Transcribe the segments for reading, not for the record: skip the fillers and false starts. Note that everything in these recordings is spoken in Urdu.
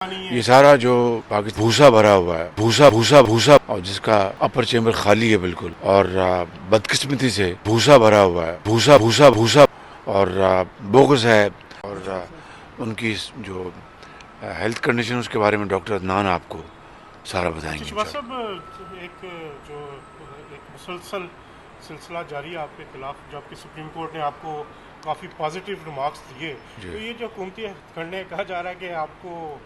یہ سارا جو بھوسا بھرا ہوا ہے، بھوسا بھوسا بھوسا، اور جس کا اپر چیمبر خالی ہے بالکل، اور بدقسمتی سے بھوسا بھرا ہوا ہے، بھوسا بھوسا بھوسا، اور بوگس ہے، اور ان کی جو ہیلتھ کنڈیشن اس کے بارے میں ڈاکٹر عدنان آپ کو سارا بتائیں گے شہباز صاحب، ایک جو ایک مسلسل سلسلہ جاری ہے آپ کے خلاف، جبکہ سپریم کورٹ نے آپ کو کافی پازیٹیو ریمارکس دیے، جی۔ تو یہ جو حکومتی کرنے کہا جا رہا ہے کہ آپ کو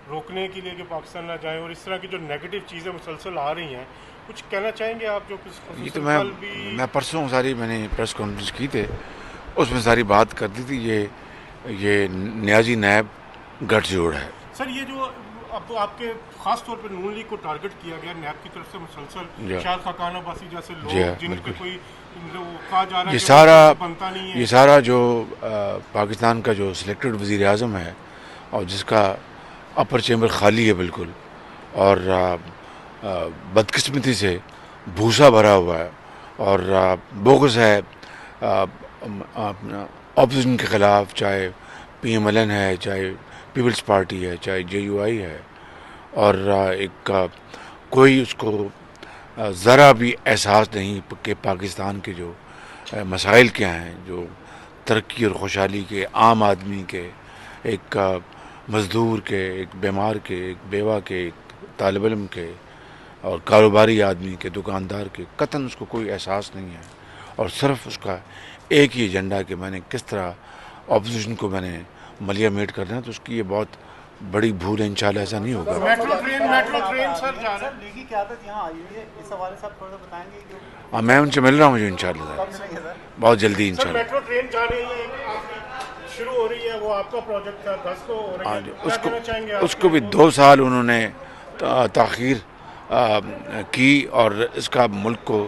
روکنے کے لیے کہ پاکستان نہ جائیں، اور اس طرح کی جو نیگیٹو چیزیں مسلسل آ رہی ہیں، کچھ کہنا چاہیں گے آپ؟ جو کچھ یہ تو خصوصاً کل بھی میں پرسوں ساری میں نے پریس کانفرنس کی تھی، اس میں ساری بات کر دی تھی، یہ نیازی نیب گٹھ جوڑ ہے۔ سر، یہ جو اب آپ کے خاص طور پہ نون لیگ کو ٹارگٹ کیا گیا نیب کی طرف سے مسلسل، جی شاید خاقان عباسی جیسے جی ہاں، لوگ جن پہ بالکل۔ کوئی جو کہا جا رہا ہے یہ کہ وہ سارا بنتا نہیں یہ ہے۔ سارا جو پاکستان کا جو سلیکٹڈ وزیر اعظم ہے، اور جس کا اپر چیمبر خالی ہے بالکل، اور بدقسمتی سے بھوسا بھرا ہوا ہے، اور بوگس ہے اپوزیشن کے خلاف، چاہے پی ایم ایل این ہے، چاہے پیپلز پارٹی ہے، چاہے جے یو آئی ہے، اور ایک کوئی اس کو ذرا بھی احساس نہیں کہ پاکستان کے جو مسائل کیا ہیں، جو ترقی اور خوشحالی کے، عام آدمی کے، ایک مزدور کے، ایک بیمار کے، ایک بیوہ کے، ایک طالب علم کے، اور کاروباری آدمی کے، دکاندار کے، قطعاً اس کو کوئی احساس نہیں ہے، اور صرف اس کا ایک ہی ایجنڈا کہ میں نے کس طرح اپوزیشن کو میں نے ملیا میٹ کرنا ہے، تو اس کی یہ بہت بڑی بھول ہے، انشاءاللہ ایسا نہیں ہوگا۔ میٹرو ٹرین سر جا رہا ہے۔ لیگی قیادت یہاں آئی ہوئی ہے، اس حوالے سے آپ تھوڑا سا بتائیں گے کہ میں ان سے مل رہا ہوں، مجھے انشاءاللہ کب ملیں گے سر؟ بہت جلدی سر، انشاءاللہ۔ میٹرو ٹرین جا رہی ہے، شروع ہو رہی ہے، وہ آپ کا پروجیکٹ تھا، 10 کو ہو رہی ہے، کیا کہنا چاہیں گے آپ؟ اس کو بھی 2 سال انہوں نے تاخیر کی، اور اس کا ملک کو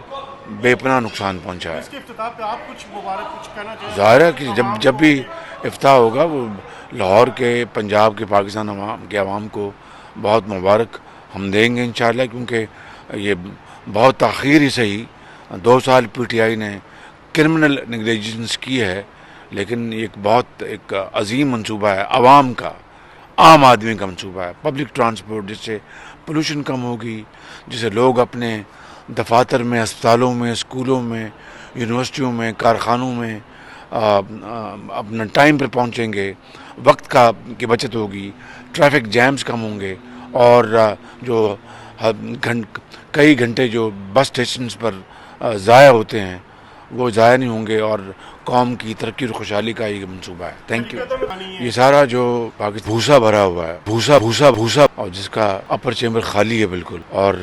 بے پناہ نقصان پہنچا ہے۔ اس کے افتتاح پہ آپ کچھ مبارک کچھ کہنا چاہیں گے؟ ظاہر ہے کہ جب بھی افتتاح ہوگا، وہ لاہور کے، پنجاب کے، پاکستان کے عوام کو بہت مبارک ہم دیں گے انشاءاللہ، کیونکہ یہ بہت تاخیر ہی صحیح، 2 سال پی ٹی آئی نے کرمنل نیگلیجنس کی ہے، لیکن ایک بہت ایک عظیم منصوبہ ہے، عوام کا، عام آدمی کا منصوبہ ہے، پبلک ٹرانسپورٹ، جس سے پولوشن کم ہوگی، جس سے لوگ اپنے دفاتر میں، اسپتالوں میں، اسکولوں میں، یونیورسٹیوں میں، کارخانوں میں اپنا ٹائم پر پہنچیں گے، وقت کی بچت ہوگی، ٹریفک جیمز کم ہوں گے، اور جو کئی گھنٹے جو بس اسٹیشنز پر ضائع ہوتے ہیں وہ ضائع نہیں ہوں گے، اور قوم کی ترقی اور خوشحالی کا یہ منصوبہ ہے۔ Thank you. یہ سارا جو بھوسا بھرا ہوا ہے، بھوسا بھوسا بھوسا، اور جس کا اپر چیمبر خالی ہے بالکل، اور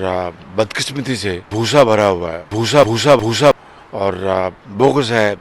بدقسمتی سے بھوسا بھرا ہوا ہے، بھوسا بھوسا بھوسا، اور بوگس ہے،